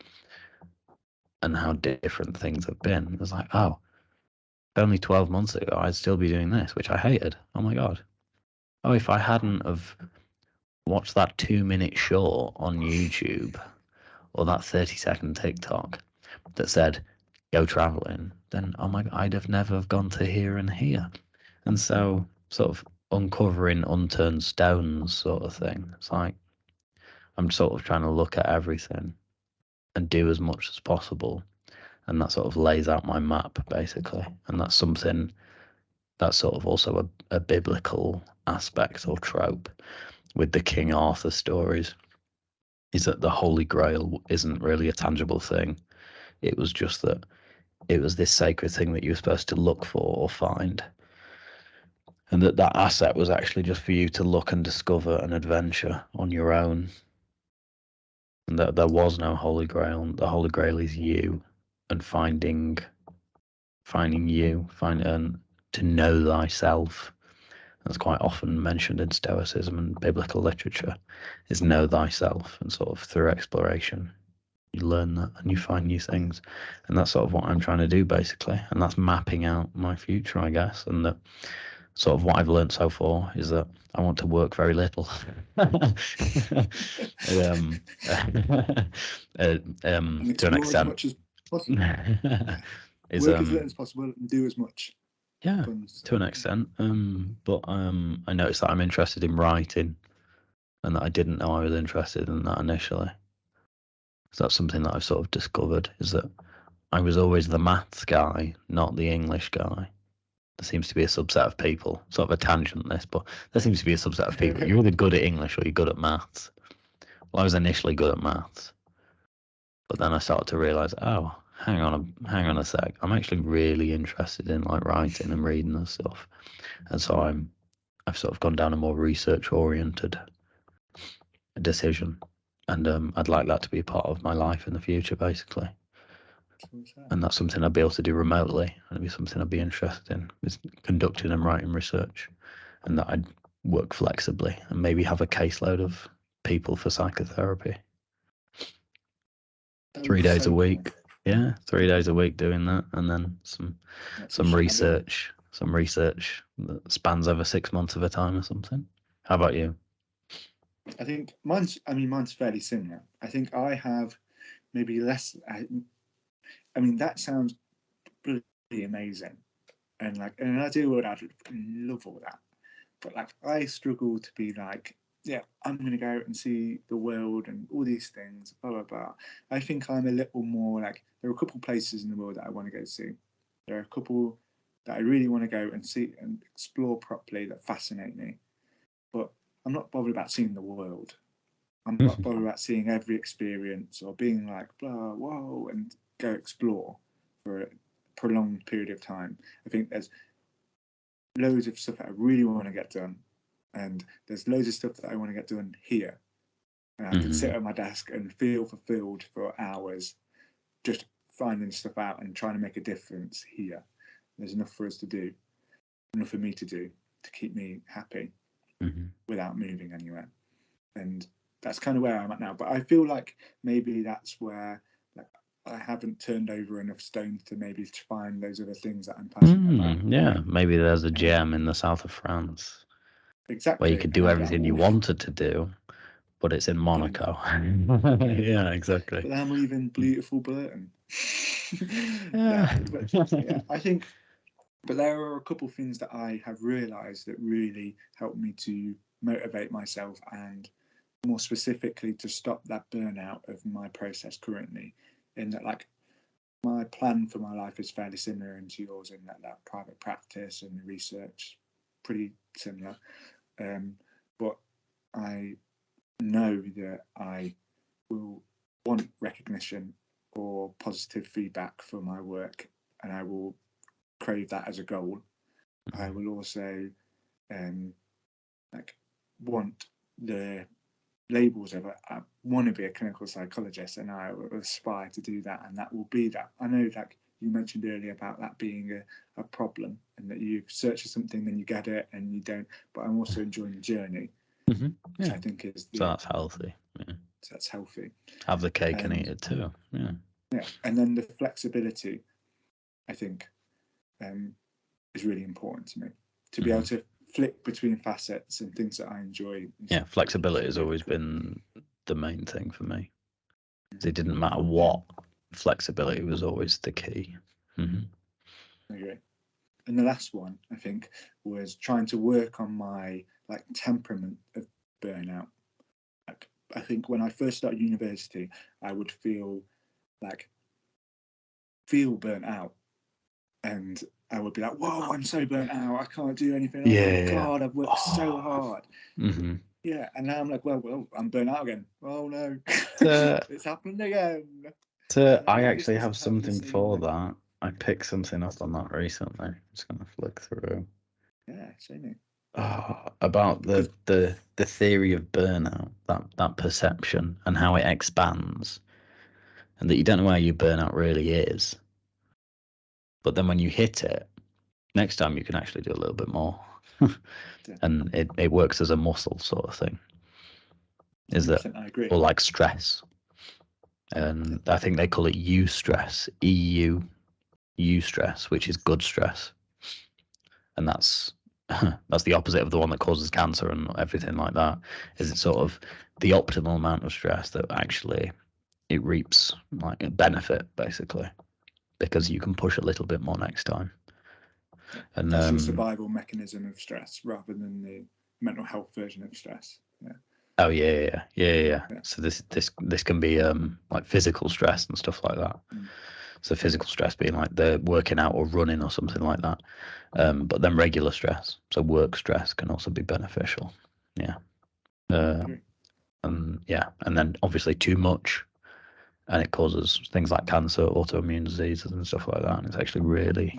and how different things have been. It's like, oh, only 12 months ago, I'd still be doing this, which I hated. Oh my God. Oh, if I hadn't have watched that 2-minute short on YouTube or that 30-second TikTok that said, go traveling, then, oh my God, I'd have never have gone to here and here. And so sort of uncovering unturned stones sort of thing. It's like, I'm sort of trying to look at everything and do as much as possible. And that sort of lays out my map, basically. And that's something that's sort of also a biblical aspect or trope with the King Arthur stories, is that the Holy Grail isn't really a tangible thing. It was just that it was this sacred thing that you were supposed to look for or find. And that asset was actually just for you to look and discover an adventure on your own. And that there was no Holy Grail. The Holy Grail is you and finding you, to know thyself. That's quite often mentioned in Stoicism and biblical literature, is know thyself. And sort of through exploration, you learn that and you find new things. And that's sort of what I'm trying to do, basically. And that's mapping out my future, I guess. And that sort of what I've learned so far is that I want to work very little. To an extent. As much as possible. Work as little as possible and do as much. Yeah, to an extent. But I noticed that I'm interested in writing, and that I didn't know I was interested in that initially. So that's something that I've sort of discovered, is that I was always the maths guy, not the English guy. There seems to be a subset of people, sort of a tangent this, but there seems to be a subset of people. You're either good at English or you're good at maths. Well, I was initially good at maths, but then I started to realise, oh, hang on a sec. I'm actually really interested in like writing and reading and stuff, and so I've sort of gone down a more research-oriented decision, and I'd like that to be a part of my life in the future, basically. And that's something I'd be able to do remotely. And it'd be something I'd be interested in, is conducting and writing research, and that I'd work flexibly and maybe have a caseload of people for psychotherapy. 3 days a week. Cool. Yeah, 3 days a week doing that, and then some research that spans over 6 months at a time or something. How about you? I think mine's fairly similar. I think I have maybe less. I mean, that sounds really amazing, and like in an ideal world, I'd love all that. But like, I struggle to be like, yeah, I'm going to go and see the world and all these things, blah, blah, blah. I think I'm a little more like, there are a couple places in the world that I want to go see. There are a couple that I really want to go and see and explore properly that fascinate me. But I'm not bothered about seeing the world. I'm not bothered about seeing every experience or being like, blah, whoa, and go explore for a prolonged period of time. I think there's loads of stuff that I really want to get done, and there's loads of stuff that I want to get done here, and I can sit at my desk and feel fulfilled for hours just finding stuff out and trying to make a difference here. There's enough for us to do, enough for me to do, to keep me happy without moving anywhere. And that's kind of where I'm at now. But I feel like maybe that's where I haven't turned over enough stones to maybe find those other things that I'm passionate about. Yeah, maybe there's a gem in the south of France. Exactly. Where you could do everything you wanted to do, but it's in Monaco. Yeah, exactly. But I'm leaving beautiful Burton. Yeah, I think, but there are a couple of things that I have realised that really help me to motivate myself, and more specifically to stop that burnout of my process currently. In that, like, my plan for my life is fairly similar to yours, in that private practice and research, pretty similar. But I know that I will want recognition or positive feedback for my work, and I will crave that as a goal. I will also want the labels of it. I want to be a clinical psychologist, and I will aspire to do that, and that will be that. I know that you mentioned earlier about that being a problem, and that you search for something, then you get it and you don't, but I'm also enjoying the journey. which Yeah. I think is So that's healthy. Yeah. so that's healthy. Have the cake and eat it too. Yeah. Yeah, and then the flexibility, I think, is really important to me, to be able to flick between facets and things that I enjoy. Yeah, flexibility has always been the main thing for me. It didn't matter what, flexibility was always the key. I agree. And the last one, I think, was trying to work on my like temperament of burnout. Like, I think when I first started university, I would feel burnt out, and I would be like, "Whoa, I'm so burnt out. I can't do anything. Yeah. God, I've worked so hard." Mm-hmm. Yeah, and now I'm like, well, I'm burnt out again. Oh no, it's happened again. I actually have something for that. I picked something up on that recently. I'm just gonna flick through. Yeah, show me. About the theory of burnout, that perception and how it expands, and that you don't know where your burnout really is, but then when you hit it, next time you can actually do a little bit more. And it works as a muscle sort of thing. Is that, I agree. or like stress, and I think they call it eustress, eustress, which is good stress, and that's the opposite of the one that causes cancer and everything like that. Is it sort of the optimal amount of stress that actually it reaps like a benefit, basically, because you can push a little bit more next time. And that's your survival mechanism of stress rather than the mental health version of stress. Yeah. Oh yeah. So this can be like physical stress and stuff like that. So physical stress being like the working out or running or something like that. But then regular stress, so work stress, can also be beneficial. Yeah. And then obviously too much, and it causes things like cancer, autoimmune diseases, and stuff like that. And it's actually really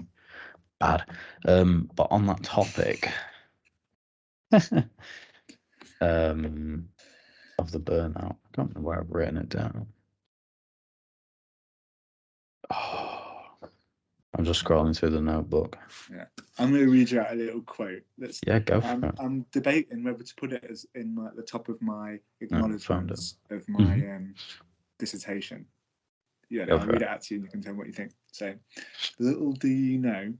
bad. But on that topic, of the burnout, I don't know where I've written it down. I'm just scrolling through the notebook. Yeah, I'm going to read you out a little quote. Go for it. I'm debating whether to put it as in like the top of my acknowledgements of my dissertation. Yeah, I'll read it out to you and you can tell me what you think. So, little do you know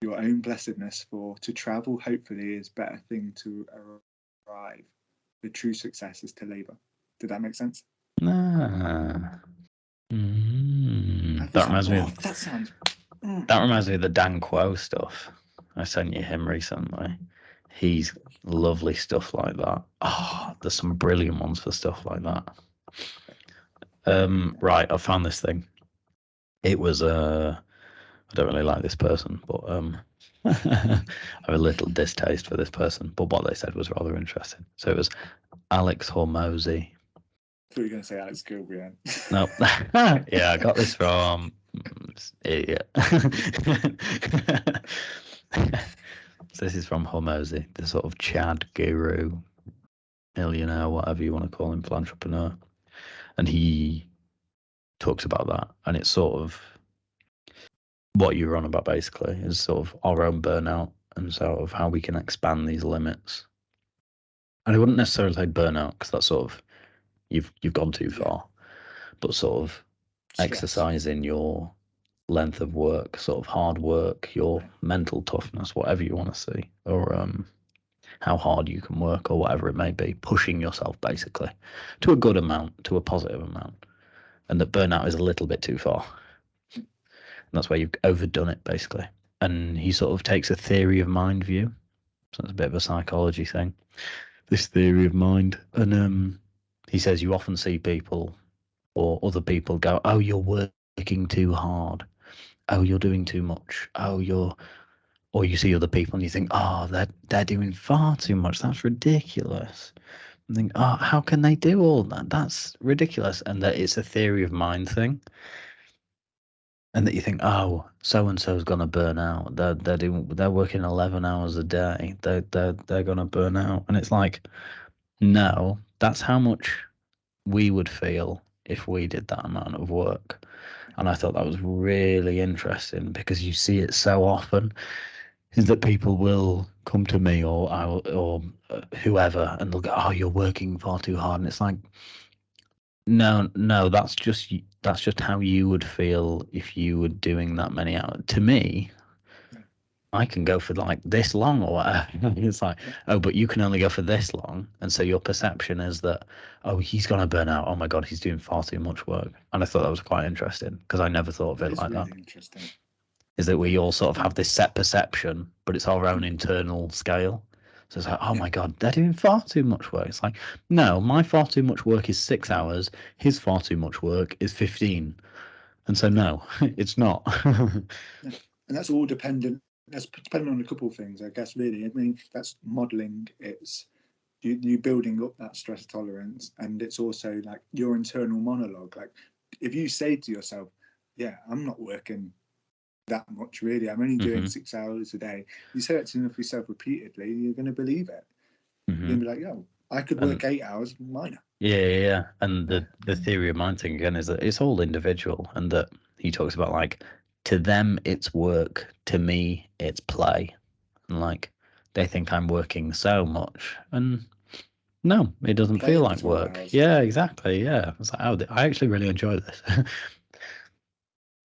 your own blessedness, for to travel hopefully is better thing to arrive. The true success is to labour. Did that make sense? That reminds me. That sounds. That reminds me of the Dan Quo stuff. I sent you him recently. He's lovely stuff like that. There's some brilliant ones for stuff like that. Right, I found this thing. It was I don't really like this person, but I have a little distaste for this person. But what they said was rather interesting. So it was Alex Hormozi. I thought you were going to say Alex Gilbrian. No. Yeah, I got this from idiot. So this is from Hormozi, the sort of Chad guru, millionaire, whatever you want to call him, philanthropreneur. And he talks about that. And it's sort of what you were on about, basically, is sort of our own burnout and sort of how we can expand these limits. And I wouldn't necessarily say burnout, because that's sort of you've gone too far, but sort of exercising your length of work, sort of hard work, your mental toughness, whatever you want to see, or how hard you can work, or whatever it may be, pushing yourself basically to a good amount, to a positive amount, and that burnout is a little bit too far. And that's where you've overdone it, basically. And he sort of takes a theory of mind view, so it's a bit of a psychology thing, this theory of mind. And he says you often see people or other people go, "Oh, you're working too hard. Oh, you're doing too much. Oh, or you see other people and you think, "Oh, they're doing far too much. That's ridiculous." And think, "Oh, how can they do all that? That's ridiculous." And that it's a theory of mind thing. And that you think, "Oh, so and so's gonna burn out. They're working 11 hours a day. They're gonna burn out." And it's like, no, that's how much we would feel if we did that amount of work. And I thought that was really interesting, because you see it so often. is that people will come to me or whoever, and they'll go, "Oh, you're working far too hard," and it's like, no, that's just how you would feel if you were doing that many hours. To me, I can go for like this long or whatever. It's like, oh, but you can only go for this long, and so your perception is that, oh, he's gonna burn out. Oh my god, he's doing far too much work. And I thought that was quite interesting because I never thought of it like that. Interesting. Is that we all sort of have this set perception, but it's our own internal scale. So it's like, oh my god, they're doing far too much work. It's like, no, my far too much work is 6 hours. His far too much work is 15. And so no, it's not. And that's all dependent. That's dependent on a couple of things, I guess. Really, I mean, that's modelling. It's you building up that stress tolerance, and it's also like your internal monologue. Like if you say to yourself, "Yeah, I'm not working that much really. I'm only doing 6 hours a day." You say that to yourself repeatedly, you're going to believe it. You're going to be like, "Yo, I could work 8 hours, minor." Yeah. And the theory of mind thing again is that it's all individual, and that he talks about like, to them it's work, to me it's play, and like they think I'm working so much, and no, it doesn't feel like work. Hours. Yeah, exactly. Yeah, it's like, oh, I actually really enjoy this.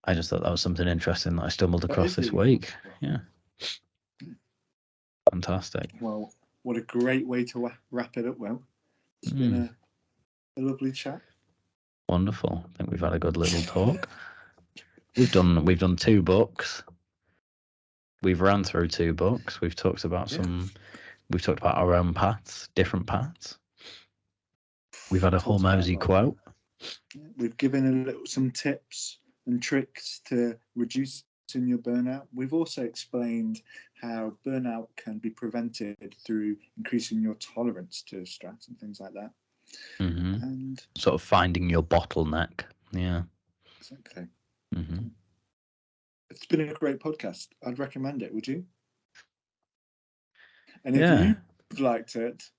I just thought that was something interesting that I stumbled across this week. Yeah. Fantastic. Well, what a great way to wrap it up. Well, it's been a lovely chat. Wonderful. I think we've had a good little talk. We've done 2 books. We've ran through 2 books. We've talked about we've talked about our own paths, different paths. We've had a Hormozy quote. We've given some tips and tricks to reducing your burnout. We've also explained how burnout can be prevented through increasing your tolerance to stress and things like that. And sort of finding your bottleneck. Yeah. Exactly. It's been a great podcast. I'd recommend it. Would you? And if you've liked it,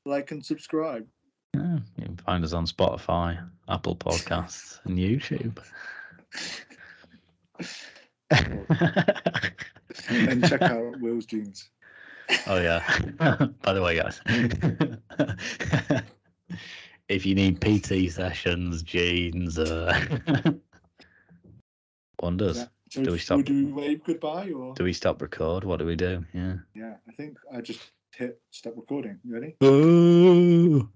like and subscribe. Yeah, you can find us on Spotify, Apple Podcasts, and YouTube. And check out Will's jeans. Oh yeah. By the way, guys, if you need PT sessions, jeans, wonders. So do we stop? Do we wave goodbye or do we stop record? What do we do? Yeah, I think I just hit stop recording. You ready? Ooh.